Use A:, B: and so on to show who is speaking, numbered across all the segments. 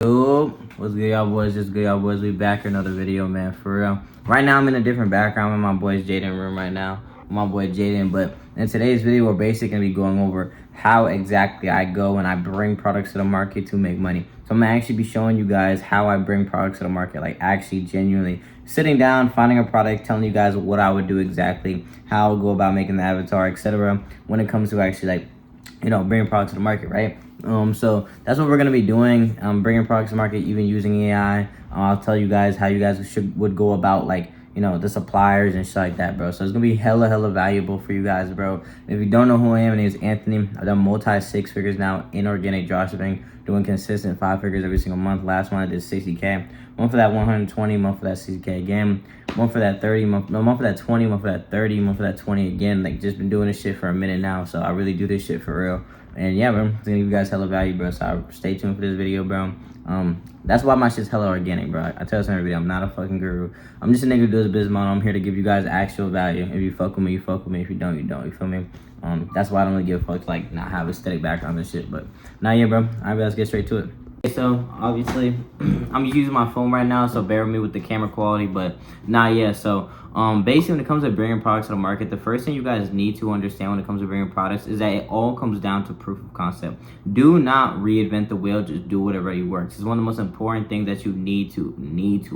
A: Yo, what's good, y'all boys? Just good, y'all boys. We back for another video, man. For real. Right now, I'm in a different background. I'm in my boy's Jaden room right now. My boy Jaden. But in today's video, we're basically gonna be going over how exactly I go and I bring products to the market to make money. So I'm gonna actually be showing you guys how I bring products to the market, like actually genuinely sitting down, finding a product, telling you guys what I would do exactly, how I would go about making the avatar, etc. When it comes to actually bringing products to the market, right? So that's what we're gonna be doing. Bringing products to market, even using AI. I'll tell you guys how you guys would go about the suppliers and shit like that, bro. So it's gonna be hella valuable for you guys, bro. If you don't know who I am, my name is Anthony. I've done multi 6 figures now in organic dropshipping, doing consistent 5 figures every single month. Last one I did 60K. One for that 120, one for that 60K again, one for that 30, one for that 20, one for that 30, one for that 20 again. Like, just been doing this shit for a minute now, so I really do this shit for real. And yeah, bro, it's gonna give you guys hella value, bro. So stay tuned for this video, bro. That's why my shit's hella organic, bro. I tell this in every video, I'm not a fucking guru. I'm just a nigga who does business model. I'm here to give you guys actual value. If you fuck with me, you fuck with me. If you don't, you don't. You feel me? That's why I don't really give a fuck to not have aesthetic background and shit. But now, yeah, bro. Alright, let's get straight to it. So obviously I'm using my phone right now, so bear with me with the camera quality, but so basically when it comes to bringing products to the market, the first thing you guys need to understand when it comes to bringing products is that it all comes down to proof of concept. Do not reinvent the wheel, just do what already works. It's one of the most important things that you need to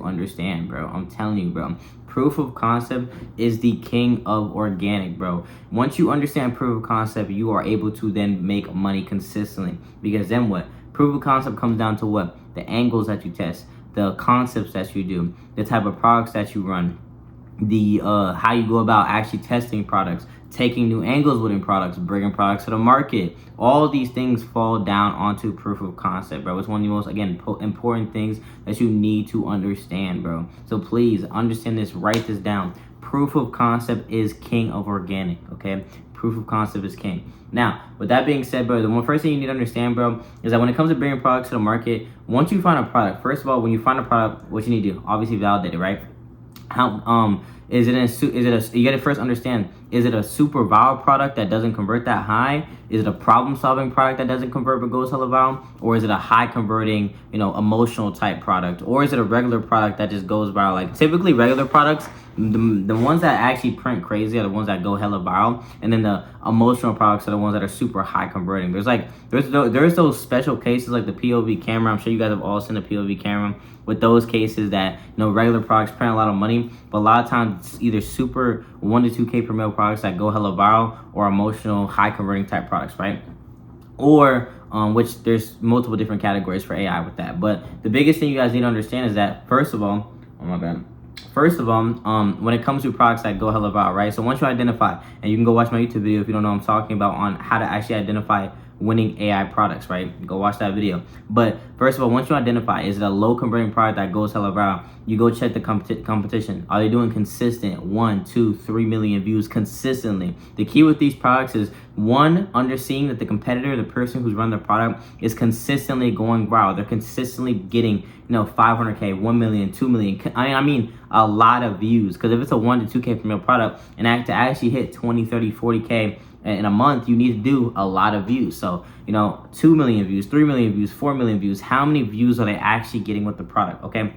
A: understand, bro. I'm telling you, bro. Proof of concept is the king of organic, bro. Once you understand proof of concept, you are able to then make money consistently, because then what? Proof of concept comes down to what? The angles that you test, the concepts that you do, the type of products that you run, the how you go about actually testing products, taking new angles within products, bringing products to the market. All these things fall down onto proof of concept, bro. It's one of the most, again, important things that you need to understand, bro. So please understand this, write this down. Proof of concept is king of organic, okay? Proof of concept is king. Now, with that being said, bro, the first thing you need to understand, bro, is that when it comes to bringing products to the market, once you find a product, first of all, when you find a product, what you need to do, obviously validate it, right? How you gotta first understand, is it a super viral product that doesn't convert that high? Is it a problem-solving product that doesn't convert but goes hella viral? Or is it a high-converting, emotional type product? Or is it a regular product that just goes viral? Like, typically regular products, the ones that actually print crazy are the ones that go hella viral, and then the emotional products are the ones that are super high converting. There's those special cases like the POV camera. I'm sure you guys have all seen the POV camera. With those cases that regular products print a lot of money, but a lot of times it's either super 1 to 2K per mil products that go hella viral, or emotional high converting type products, right? Or which there's multiple different categories for AI with that. But the biggest thing you guys need to understand is that, first of all, when it comes to products that go hella viral, right? So once you identify, and you can go watch my YouTube video if you don't know what I'm talking about on how to actually identify winning AI products, right? Go watch that video. But first of all, once you identify, is it a low converting product that goes hella viral, you go check the competition. Are they doing consistent 1, 2, 3 million views consistently? The key with these products is, one, understanding that the competitor, the person who's running the product, is consistently going viral. They're consistently getting 500K, 1 million, 2 million. I mean a lot of views. Because if it's a 1 to 2K per mil product, and to actually hit 20, 30, 40K in a month, you need to do a lot of views. So 2 million views, 3 million views, 4 million views. How many views are they actually getting with the product? Okay,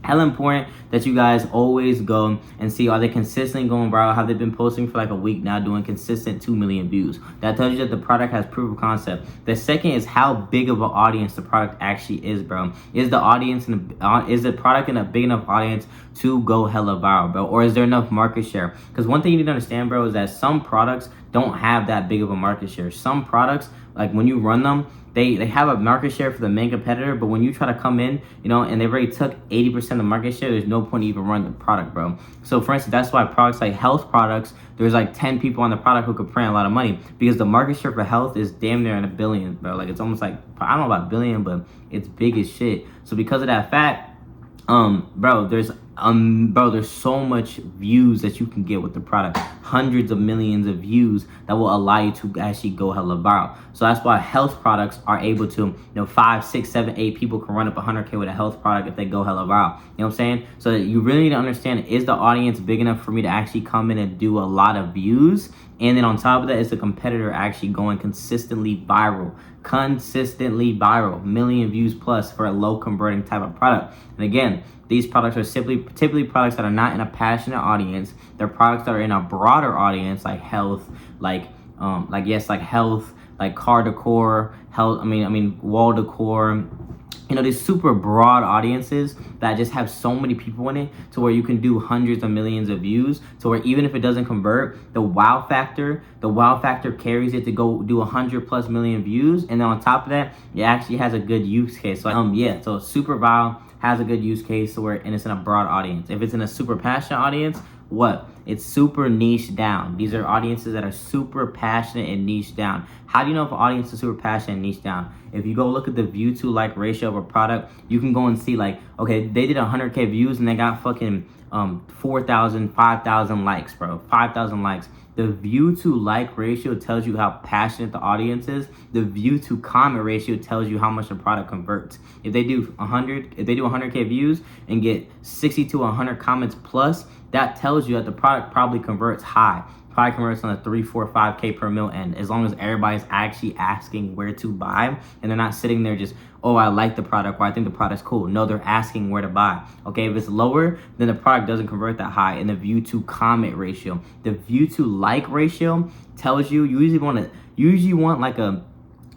A: hella important that you guys always go and see, are they consistently going viral? Have they been posting for like a week now, doing consistent 2 million views? That tells you that the product has proof of concept. The second is how big of an audience the product actually is, bro. Is the product in a big enough audience to go hella viral, bro? Or is there enough market share? Because one thing you need to understand, bro, is that some products don't have that big of a market share. Some products, like when you run them, they have a market share for the main competitor, but when you try to come in, and they've already took 80% of the market share, there's no point even running the product, bro. So for instance, that's why products like health products, there's like 10 people on the product who could print a lot of money, because the market share for health is damn near in a billion, bro. Like, it's almost like, I don't know about billion, but it's big as shit. So because of that fact, bro, there's bro, there's so much views that you can get with the product, hundreds of millions of views that will allow you to actually go hella viral. So that's why health products are able to, 5, 6, 7, 8 people can run up 100K with a health product if they go hella viral. You know what I'm saying? So you really need to understand, is the audience big enough for me to actually come in and do a lot of views? And then on top of that, is the competitor actually going consistently viral, million views plus for a low converting type of product? And again, these products are typically products that are not in a passionate audience. They're products that are in a broader audience, like health, like health, like car decor, health. Wall decor. These super broad audiences that just have so many people in it, to where you can do hundreds of millions of views, to where even if it doesn't convert, the wow factor carries it to go do 100+ million views. And then on top of that, it actually has a good use case. So super viral has a good use case, and it's in a broad audience. If it's in a super passionate audience, it's super niche down. These are audiences that are super passionate and niche down. How do you know if an audience is super passionate and niche down? If you go look at the view to like ratio of a product, you can go and see, like, okay, they did 100K views and they got fucking 4,000, 5,000 likes, bro. 5,000 likes. The view to like ratio tells you how passionate the audience is. The view to comment ratio tells you how much the product converts. If they do 100K views and get 60 to 100 comments plus, that tells you that the product probably converts high. Probably converts on the 3, 4, 5K per mil end, as long as everybody's actually asking where to buy, and they're not sitting there just, oh, I like the product, or I think the product's cool. No, they're asking where to buy. Okay, if it's lower, then the product doesn't convert that high. And the view to comment ratio, the view to like ratio tells you usually want like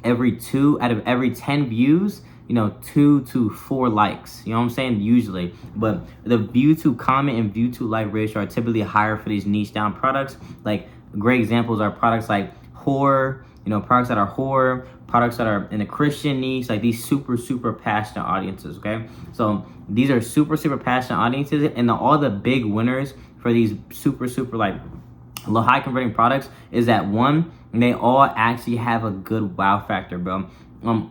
A: every 2 out of every 10 views, 2 to 4 likes. You know what I'm saying? Usually. But the view to comment and view to like ratio are typically higher for these niche down products. Like, great examples are products like horror, products that are horror, products that are in a Christian niche, like these super passionate audiences. Okay, so these are super passionate audiences, and all the big winners for these super like low high converting products is that, one, they all actually have a good wow factor, bro.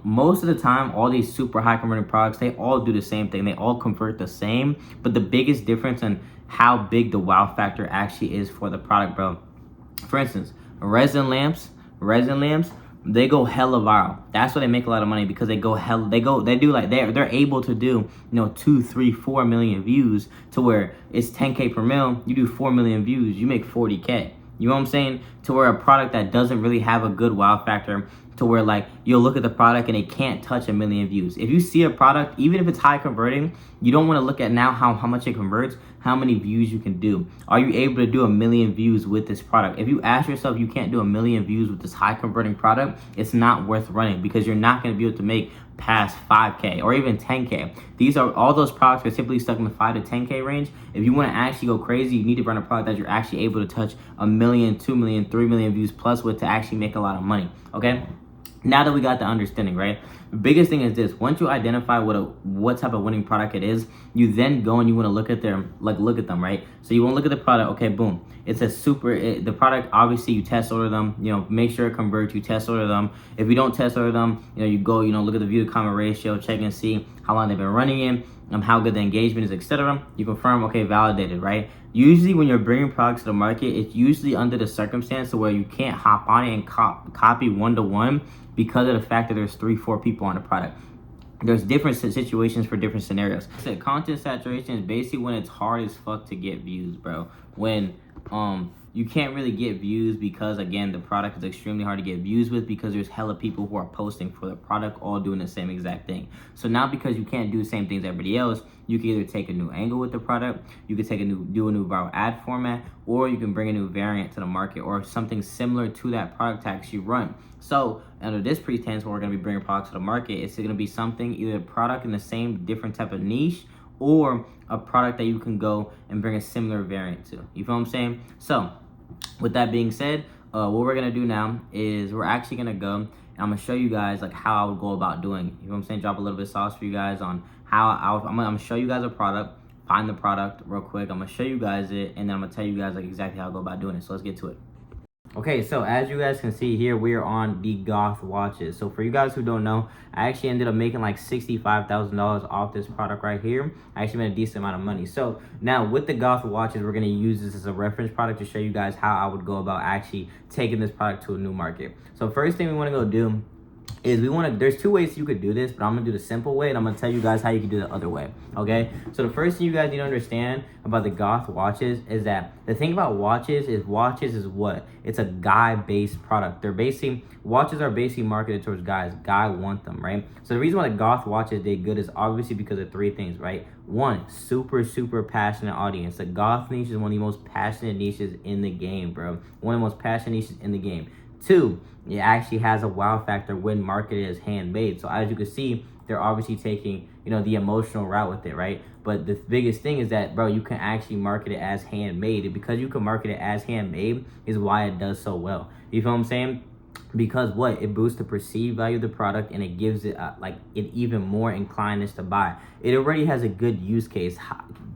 A: Most of the time, all these super high converting products, they all do the same thing. They all convert the same, but the biggest difference in how big the wow factor actually is for the product, bro. For instance, resin lamps, they go hella viral. That's why they make a lot of money, because they're able to do 2, 3, 4 million views, to where it's 10K per mil. You do 4 million views, you make 40K. You know what I'm saying? To where a product that doesn't really have a good wow factor, to where like you'll look at the product and it can't touch 1 million views. If you see a product, even if it's high converting, you don't want to look at now how much it converts, how many views you can do. Are you able to do 1 million views with this product? If you ask yourself you can't do 1 million views with this high converting product, it's not worth running, because you're not going to be able to make past 5K or even 10K. All those products are typically stuck in the 5 to 10K range. If you want to actually go crazy, you need to run a product that you're actually able to touch 1 million, 2 million, 3 million views plus with, to actually make a lot of money. Okay, now that we got the understanding, right? The biggest thing is this: once you identify what type of winning product it is, you then go and you want to look at them, right? So you want to look at the product. Okay, boom, it's the product. Obviously, you test order them. Make sure it converts. You test order them. If you don't test order them, you go, look at the view to comment ratio, check and see how long they've been running in, how good the engagement is, etc. You confirm, okay, validated, right? Usually, when you're bringing products to the market, it's usually under the circumstance where you can't hop on it and copy 1-to-1, because of the fact that there's 3, 4 people on the product. There's different situations for different scenarios. Content saturation is basically when it's hard as fuck to get views, bro. When you can't really get views because, again, the product is extremely hard to get views with, because there's hella people who are posting for the product, all doing the same exact thing. So now, because you can't do the same things as everybody else, you can either take a new angle with the product, you can do a new viral ad format, or you can bring a new variant to the market, or something similar to that product to actually run. So under this pretense, when we're going to be bringing products to the market, it's going to be something, either a product in the same different type of niche, or a product that you can go and bring a similar variant to. You feel what I'm saying? So with that being said, what we're going to do now is we're actually going to go, and I'm going to show you guys like how I would go about doing it. You know what I'm saying? Drop a little bit of sauce for you guys on how I'm going to show you guys a product, find the product real quick. I'm going to show you guys it, and then I'm going to tell you guys like exactly how I go about doing it. So let's get to it. Okay, so as you guys can see here, we are on the Goth watches. So for you guys who don't know, I actually ended up making like $65,000 off this product right here. I actually made a decent amount of money. So now with the Goth watches, we're gonna use this as a reference product to show you guys how I would go about actually taking this product to a new market. So first thing we wanna go do is there's two ways you could do this, but I'm gonna do the simple way and I'm gonna tell you guys how you can do the other way. Okay, so the first thing you guys need to understand about the Goth watches is that the thing about watches is what? It's a guy-based product. Watches are basically marketed towards guys. Guys want them, right? So the reason why the Goth watches did good is obviously because of three things, right? One, super passionate audience. The Goth niche is one of the most passionate niches in the game, bro. One of the most passionate niches in the game. Two, it actually has a wow factor when marketed as handmade. So as you can see, they're obviously taking, the emotional route with it, right? But the biggest thing is that, bro, you can actually market it as handmade. And because you can market it as handmade is why it does so well. You feel what I'm saying? Because it boosts the perceived value of the product and it gives it an even more inclinedness to buy. It already has a good use case.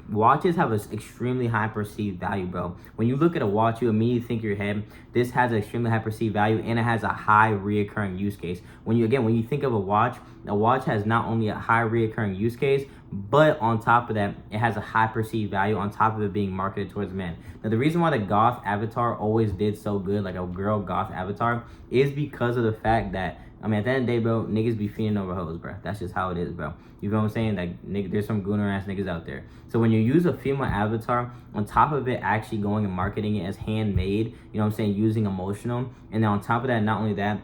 A: Watches have an extremely high perceived value, bro. When you look at a watch, you immediately think in your head, this has an extremely high perceived value and it has a high reoccurring use case. When you think of a watch has not only a high reoccurring use case, but on top of that, it has a high perceived value on top of it being marketed towards men. Now, the reason why the Goth avatar always did so good, like a girl Goth avatar, is because of the fact that, at the end of the day, bro, niggas be fiending over hoes, bro. That's just how it is, bro. You feel what I'm saying? Like, there's some gooner ass niggas out there. So when you use a female avatar, on top of it actually going and marketing it as handmade, using emotional, and then on top of that, not only that,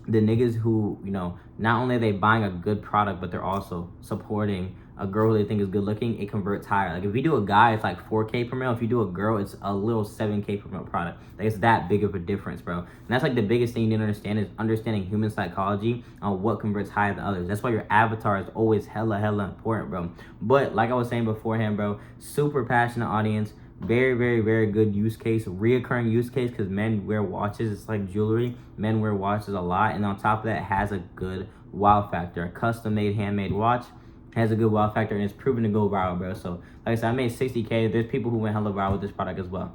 A: the niggas who, not only are they buying a good product, but they're also supporting a girl who they think is good looking, it converts higher. Like if you do a guy, it's like 4K per mil. If you do a girl, it's a little 7K per mil product. Like it's that big of a difference, bro. And that's like the biggest thing you need to understand is understanding human psychology on what converts higher than others. That's why your avatar is always hella important, bro. But like I was saying beforehand, bro, super passionate audience, very good use case, reoccurring use case, because men wear watches. It's like jewelry. Men wear watches a lot, and on top of that, it has a good wow factor. A custom made handmade watch has a good wow factor, and it's proven to go viral, bro. So like I said, I made 60K. There's people who went hella viral with this product as well.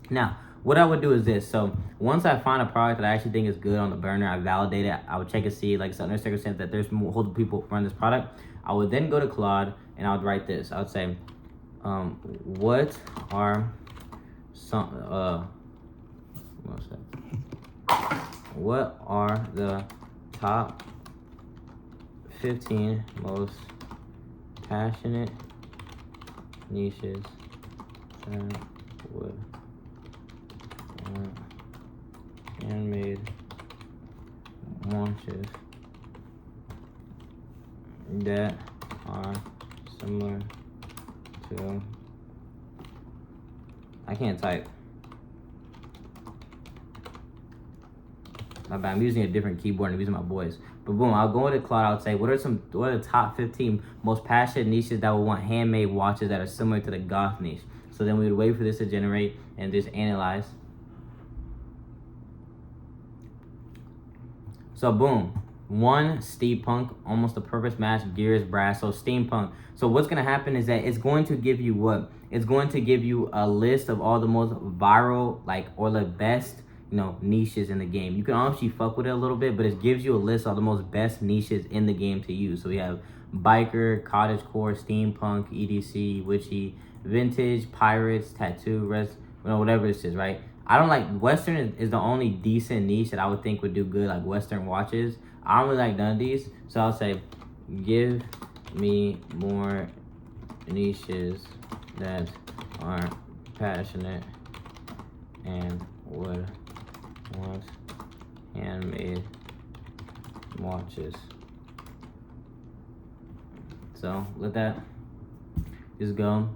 A: Now what I would do is this. So once I find a product that I actually think is good on the burner, I validate it, I would check and see, like, under circumstance that there's multiple people run this product, I would then go to Claude and I would write this. I would say, what are the top 15 most passionate niches that would handmade watches that are similar to, I can't type. My bad, I'm using a different keyboard and I'm using my voice. But boom, I'll go into Claude, I would say, what are the top 15 most passionate niches that will want handmade watches that are similar to the Goth niche? So then we would wait for this to generate and just analyze. So boom, one, steampunk, almost a perfect match, gears, brass, so steampunk. So what's gonna happen is that it's going to give you what? It's going to give you a list of all the most viral, or the best, niches in the game. You can obviously fuck with it a little bit, but it gives you a list of the most best niches in the game to use. So we have biker, cottagecore, steampunk, EDC, witchy, vintage, pirates, tattoo, whatever this is, right? I don't like Western is the only decent niche that I would think would do good, like Western watches. I don't really like none of these, so I'll say, give me more niches that are passionate and would want handmade watches. So let that just go.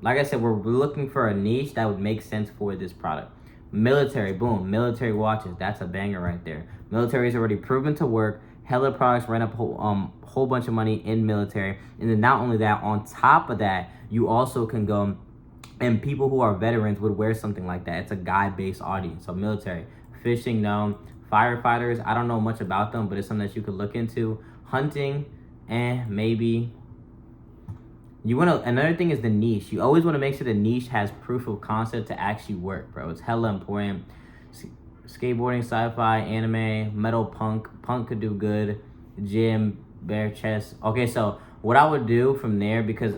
A: Like I said, we're looking for a niche that would make sense for this product. Military, boom, military watches, that's a banger right there. Military is already proven to work. Hella products ran up whole bunch of money in military. And then not only that, on top of that, you also can go, and people who are veterans would wear something like that. It's a guy-based audience. So military, fishing, no. Firefighters, I don't know much about them, but it's something that you could look into. Hunting, maybe. Another thing is the niche. You always want to make sure the niche has proof of concept to actually work, bro. It's hella important. skateboarding, sci-fi, anime, metal, punk. Punk could do good. Gym, bare chest. Okay, so what I would do from there, because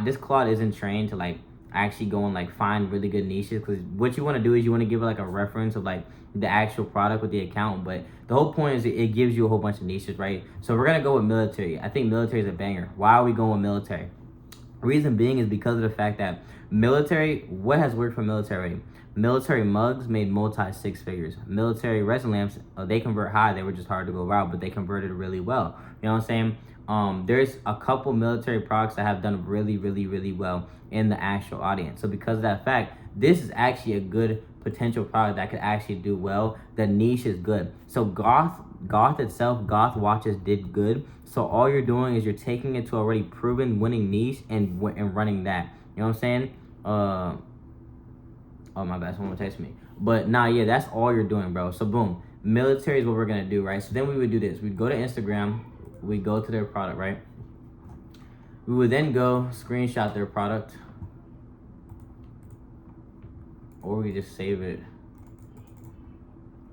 A: this Claude isn't trained to like actually go and like find really good niches, because what you want to do is you want to give it like a reference of like the actual product with the account, but the whole point is it gives you a whole bunch of niches, right? So we're gonna go with military. I think military is a banger. Why are we going with military? Reason being is because of the fact that military, what has worked for military? Military mugs made multi six figures. Military resin lamps, they convert high. They were just hard to go around, but they converted really well. You know what I'm saying? There's a couple military products that have done really, really, really well in the actual audience. So because of that fact, this is actually a good potential product that could actually do well. The niche is good. So goth itself, goth watches did good. So all you're doing is you're taking it to already proven winning niche and running that. You know what I'm saying? Oh my bad, someone text me. But nah, yeah, that's all you're doing, bro. So boom, military is what we're gonna do, right? So then we would do this. We'd go to Instagram, we go to their product, right? We would then go screenshot their product, or we just save it.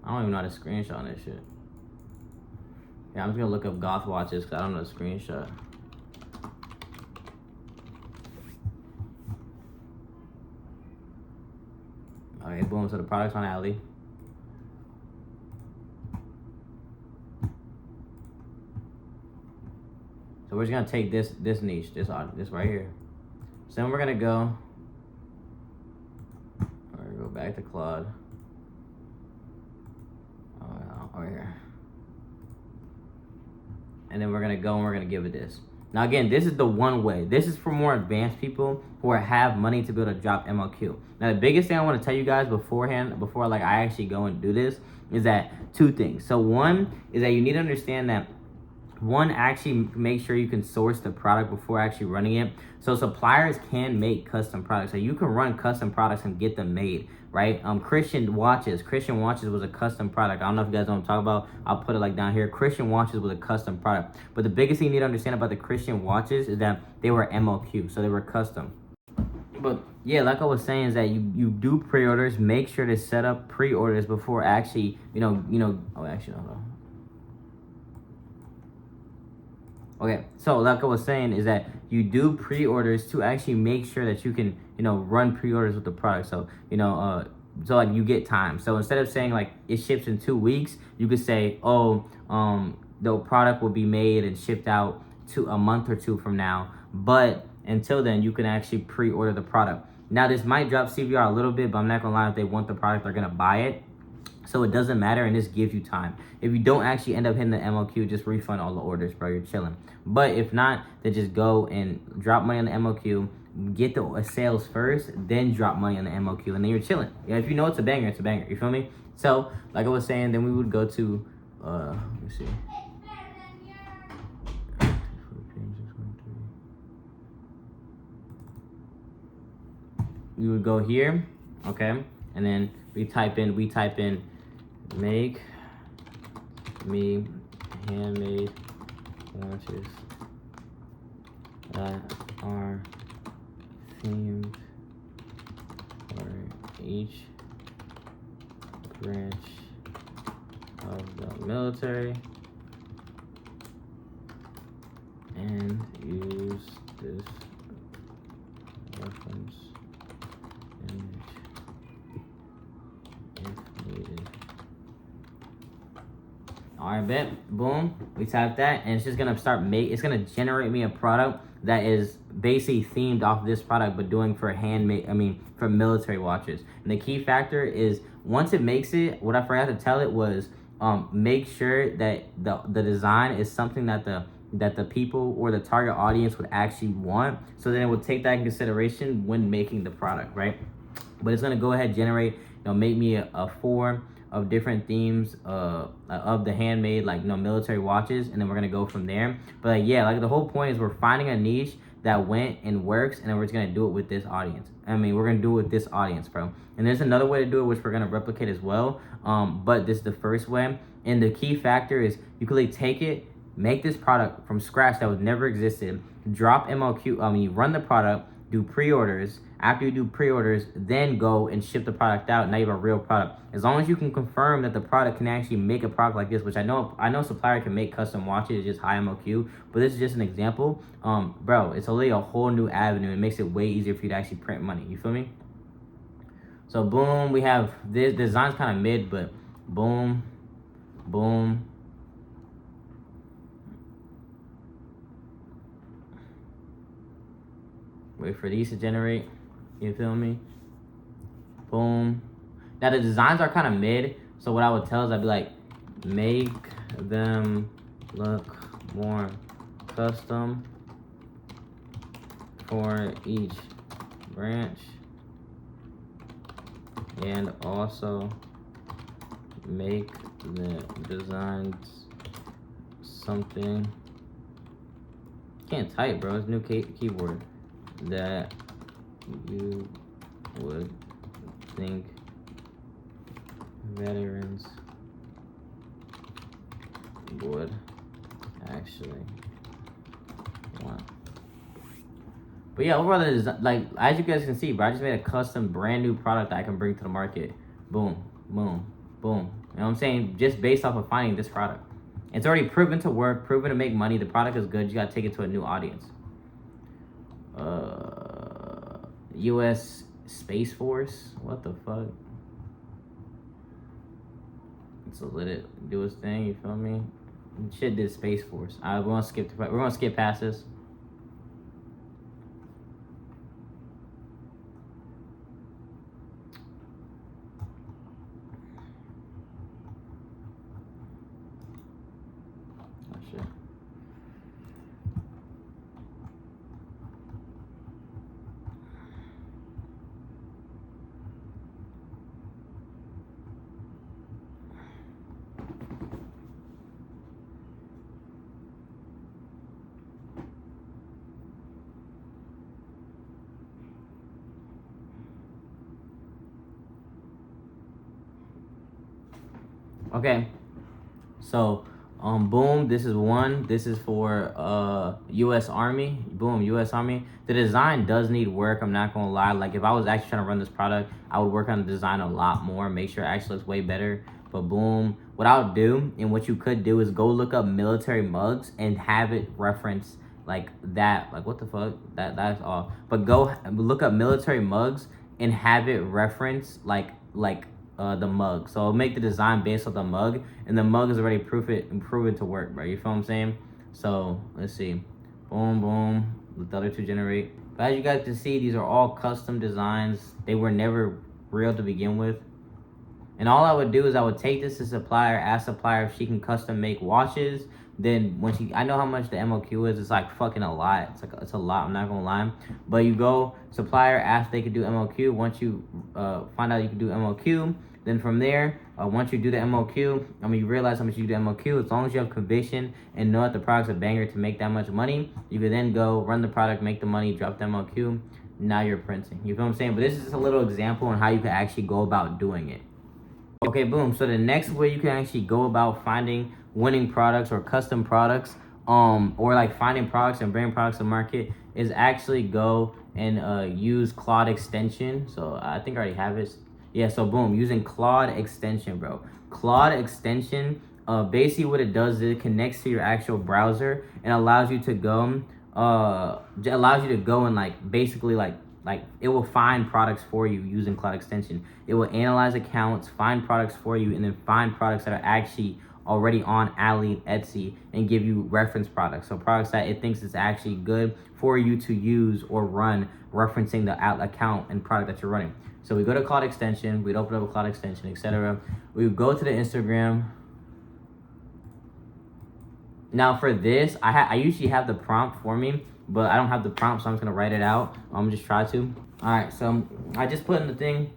A: I don't even know how to screenshot this shit. Yeah, I'm just gonna look up goth watches because I don't know the screenshot. Okay, boom, so the product's on Alley. So we're just gonna take this niche, this right here. So then we're gonna go back to Claude. Over here. And then we're gonna go and we're gonna give it this. Now again, this is the one way. This is for more advanced people who have money to be able to drop MLQ. Now the biggest thing I want to tell you guys beforehand, before like I actually go and do this, is that two things. So one is that you need to understand that one, actually make sure you can source the product before actually running it. So suppliers can make custom products. So you can run custom products and get them made, right? Christian watches was a custom product. I don't know if you guys know what I'm talking about. I'll put it like down here. Christian watches was a custom product. But the biggest thing you need to understand about the Christian watches is that they were MLQ, so they were custom. But yeah, like I was saying, is that you do pre-orders. Make sure to set up pre-orders before actually, oh, actually, hold on. Okay, so like I was saying, is that you do pre-orders to actually make sure that you can, run pre-orders with the product. So, so like you get time. So instead of saying like it ships in 2 weeks, you could say, the product will be made and shipped out to a month or two from now. But until then, you can actually pre-order the product. Now this might drop CVR a little bit, but I'm not gonna lie, if they want the product, they're gonna buy it. So it doesn't matter, and this gives you time. If you don't actually end up hitting the MLQ, just refund all the orders, bro. You're chilling. But if not, then just go and drop money on the MLQ, get the sales first, then drop money on the MLQ, and then you're chilling. Yeah, if you know it's a banger, it's a banger. You feel me? So, like I was saying, then we would go to, let me see. We would go here, okay, and then we type in make me handmade watches that are themed for each branch of the military and use this reference image if needed. All right, bet. Boom. We type that, and it's just gonna it's gonna generate me a product that is basically themed off this product, but doing for for military watches. And the key factor is once it makes it, what I forgot to tell it was, make sure that the design is something that the people or the target audience would actually want. So then it would take that in consideration when making the product, right? But it's gonna go ahead, generate, make me a 4 of different themes of the handmade military watches, and then we're gonna go from there. But the whole point is we're finding a niche that went and works, and then we're just gonna do it with this audience. We're gonna do it with this audience, bro. And there's another way to do it which we're gonna replicate as well, but this is the first way. And the key factor is you could take it, make this product from scratch that was never existed, drop MLQ, run the product, do pre-orders. After you do pre-orders, then go and ship the product out. Now you have a real product. As long as you can confirm that the product can actually make a product like this, which I know supplier can make custom watches, it's just high MOQ, but this is just an example. Bro, it's only a whole new avenue. It makes it way easier for you to actually print money. You feel me? So boom, we have this design's kind of mid, but boom, boom. Wait for these to generate. You feel me? Boom. Now the designs are kind of mid, so what I would tell is I'd be like, make them look more custom for each branch, and also make the designs something. Can't type, bro. It's new keyboard. That you would think veterans would actually want. But yeah, overall, like, as you guys can see, bro, I just made a custom brand new product that I can bring to the market. Boom, boom, boom. You know what I'm saying? Just based off of finding this product. It's already proven to work, proven to make money. The product is good. You gotta take it to a new audience. U.S. Space Force. What the fuck? So let it do its thing. You feel me? Shit did Space Force. We're gonna skip past this. Oh shit. Okay, so boom, this is one. This is for U.S. Army. Boom, U.S. Army. The design does need work. I'm not gonna lie. Like, if I was actually trying to run this product, I would work on the design a lot more, make sure it actually looks way better. But boom, what I would do and what you could do is go look up military mugs and have it reference like that. Like, what the fuck? That's all. But go look up military mugs and have it reference like the mug. So I'll make the design based on the mug, and the mug is already proven to work, bro. You feel what I'm saying? So let's see. Boom, boom. Let the other two generate. But as you guys can see, these are all custom designs. They were never real to begin with. And all I would do is I would take this to supplier, ask supplier if she can custom make watches. Then when I know how much the MOQ is, it's like fucking a lot. It's a lot, I'm not gonna lie. But you go supplier, ask if they could do MOQ. Once you find out you can do MOQ, then from there, once you do the MOQ, you realize how much you do MOQ, as long as you have conviction and know that the product's a banger to make that much money, you can then go run the product, make the money, drop the MOQ, now you're printing. You feel what I'm saying? But this is just a little example on how you can actually go about doing it. Okay, boom. So the next way you can actually go about finding winning products or custom products, or like finding products and bringing products to market, is actually go and use Claude extension. So I think I already have it. Yeah, so boom, using Claude extension, bro. Claude extension, basically what it does is it connects to your actual browser and allows you to go, and like basically like it will find products for you using Claude extension. It will analyze accounts, find products for you, and then find products that are actually already on Ali, Etsy, and give you reference products. So products that it thinks is actually good for you to use or run, referencing the account and product that you're running. So we go to Claude extension, we'd open up a Claude extension, etc. We would go to the Instagram. Now for this, I usually have the prompt for me, but I don't have the prompt, so I'm just gonna write it out. I'm just try to. All right, so I just put in the thing,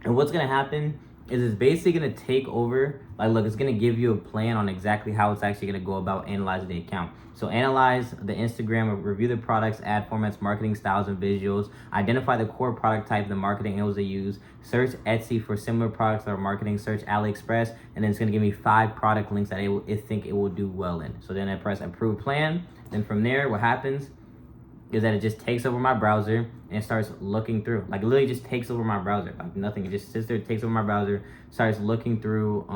A: and what's gonna happen is it's basically gonna take over. Like, look, it's gonna give you a plan on exactly how it's actually gonna go about analyzing the account. So analyze the Instagram, review the products, ad formats, marketing styles, and visuals, identify the core product type, the marketing angles they use, search Etsy for similar products that are marketing, search AliExpress, and then it's gonna give me 5 product links that it think it will do well in. So then I press approve plan. Then from there, what happens is that it just takes over my browser and starts looking through. Like, literally just takes over my browser. Like, nothing. It just sits there, takes over my browser, starts looking through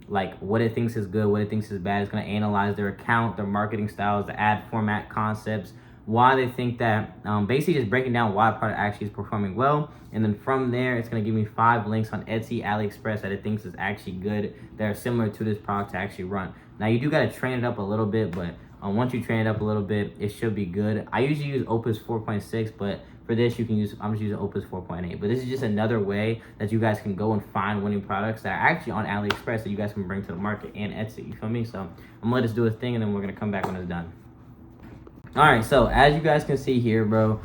A: like what it thinks is good, what it thinks is bad. It's going to analyze their account, their marketing styles, the ad format concepts, why they think that, basically just breaking down why a product actually is performing well. And then from there, it's going to give me 5 links on Etsy, AliExpress that it thinks is actually good, that are similar to this product to actually run. Now, you do got to train it up a little bit, but once you train it up a little bit, it should be good. I usually use Opus 4.6, but for this, you can use, I'm just using Opus 4.8. But this is just another way that you guys can go and find winning products that are actually on AliExpress that you guys can bring to the market and Etsy. You feel me? So I'm gonna let this do its thing, and then we're gonna come back when it's done. All right, so as you guys can see here, bro,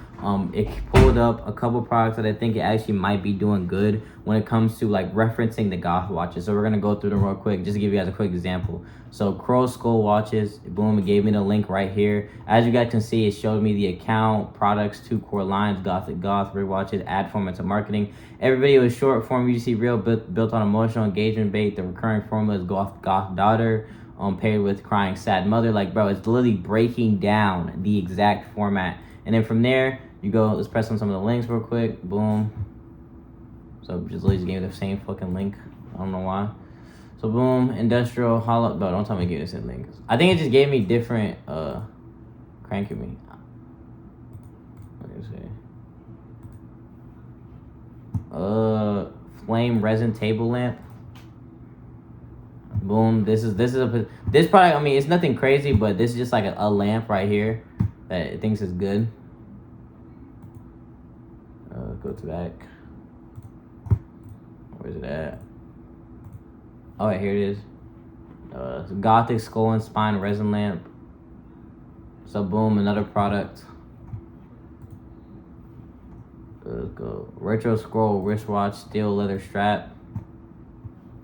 A: it pulled up a couple products that I think it actually might be doing good when it comes to like referencing the goth watches. So we're gonna go through them real quick, just to give you guys a quick example. So Crow Skull watches, boom, it gave me the link right here. As you guys can see, it showed me the account, products, 2 core lines, Gothic Goth, rig watches, ad formats, and marketing. Every video is short form UGC real, built on emotional engagement bait. The recurring formula is goth daughter, paired with crying sad mother. Like, bro, it's literally breaking down the exact format. And then from there, you go, let's press on some of the links real quick. Boom. So just literally just gave me the same fucking link. I don't know why. So boom, industrial hollow. Bro, don't tell me to give this in link. I think it just gave me different cranking me. Let me see. Flame resin table lamp. Boom. This product. I mean, it's nothing crazy, but this is just like a lamp right here that it thinks is good. Go to back. Where's it at? Oh, right, here it is. Gothic skull and spine resin lamp. So boom, another product. Let's go. Retro scroll wristwatch, steel leather strap.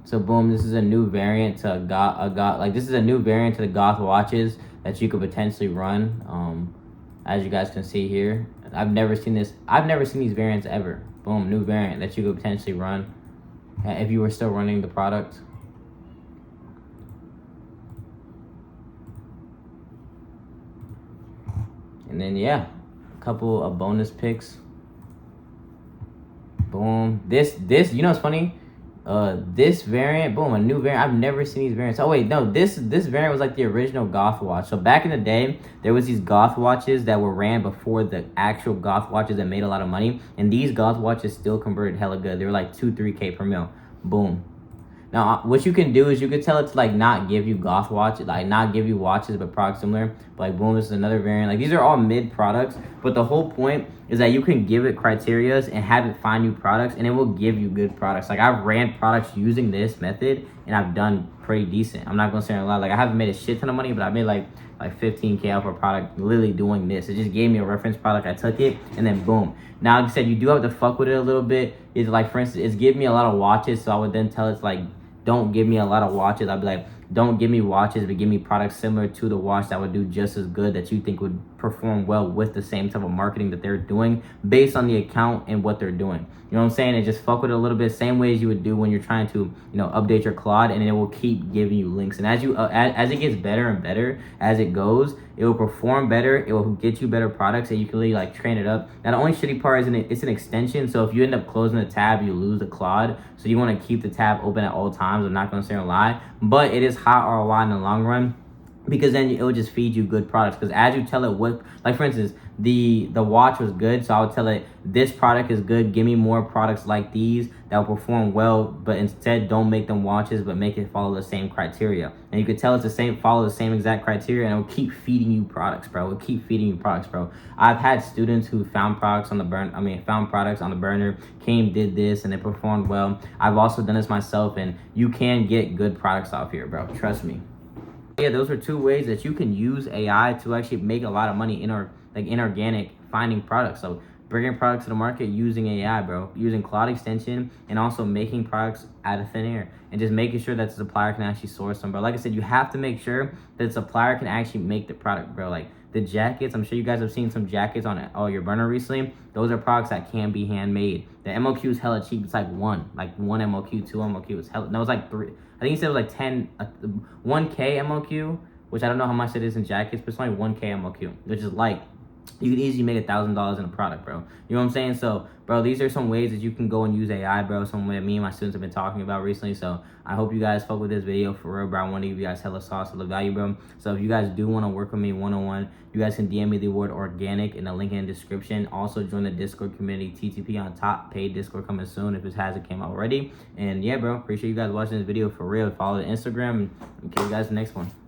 A: So boom, this is a new variant to this is a new variant to the goth watches that you could potentially run. As you guys can see here, I've never seen this. I've never seen these variants ever. Boom, new variant that you could potentially run if you were still running the product. And then yeah, a couple of bonus picks. Boom. This you know what's funny? This variant, boom, a new variant. I've never seen these variants. Oh wait, no, this variant was like the original goth watch. So back in the day, there was these goth watches that were ran before the actual goth watches that made a lot of money, and these goth watches still converted hella good. They were like 2-3K per mil. Boom. Now, what you can do is you could tell it to like not give you goth watches, like not give you watches, but products similar. But like boom, this is another variant. Like these are all mid products, but the whole point is that you can give it criterias and have it find you products, and it will give you good products. Like I've ran products using this method, and I've done pretty decent. I'm not gonna say a lot. Like I haven't made a shit ton of money, but I made like 15K off a product literally doing this. It just gave me a reference product. I took it, and then boom. Now, like I said, you do have to fuck with it a little bit. It's like, for instance, it's giving me a lot of watches, so I would then tell it to like, don't give me a lot of watches. I'd be like, don't give me watches, but give me products similar to the watch that would do just as good, that you think would perform well with the same type of marketing that they're doing based on the account and what they're doing. You know what I'm saying? And just fuck with it a little bit, same way as you would do when you're trying to, update your Claude, and it will keep giving you links. And as you as it gets better and better as it goes, it will perform better. It will get you better products, and you can really like train it up. Now the only shitty part is it's an extension, so if you end up closing the tab, you lose the Claude. So you want to keep the tab open at all times. I'm not gonna say a lie, but it is high ROI in the long run, because then it will just feed you good products. Because as you tell it what, like for instance, the watch was good, so I would tell it this product is good, give me more products like these that will perform well, but instead don't make them watches, but make it follow the same criteria. And you could tell it's follow the same exact criteria, and it will keep feeding you products, bro. It will keep feeding you products, bro. I've had students who found products on the burner, came, did this, and it performed well. I've also done this myself, and you can get good products off here, bro. Trust me. Yeah, those are 2 ways that you can use AI to actually make a lot of money in organic finding products. So bringing products to the market using AI, bro, using Claude extension, and also making products out of thin air, and just making sure that the supplier can actually source them, bro. Like I said, you have to make sure that the supplier can actually make the product, bro. Like the jackets, I'm sure you guys have seen some jackets on your burner recently. Those are products that can be handmade. The MOQ is hella cheap. It's like one MOQ, 2 MOQ. It's hella, no, it's like 3. I think he said it was like 1K MOQ, which I don't know how much it is in jackets, but it's only 1K MOQ, which is like you can easily make $1,000 in a product, bro. You know what I'm saying? So, bro, these are some ways that you can go and use AI, bro. Some way me and my students have been talking about recently. So I hope you guys fuck with this video for real, bro. I want to give you guys hella sauce, hella value, bro. So if you guys do want to work with me one-on-one, you guys can DM me the word organic in the link in the description. Also join the Discord community, TTP on top, paid Discord coming soon if it hasn't came out already. And yeah, bro, appreciate you guys watching this video for real. Follow the Instagram and catch you guys in the next one.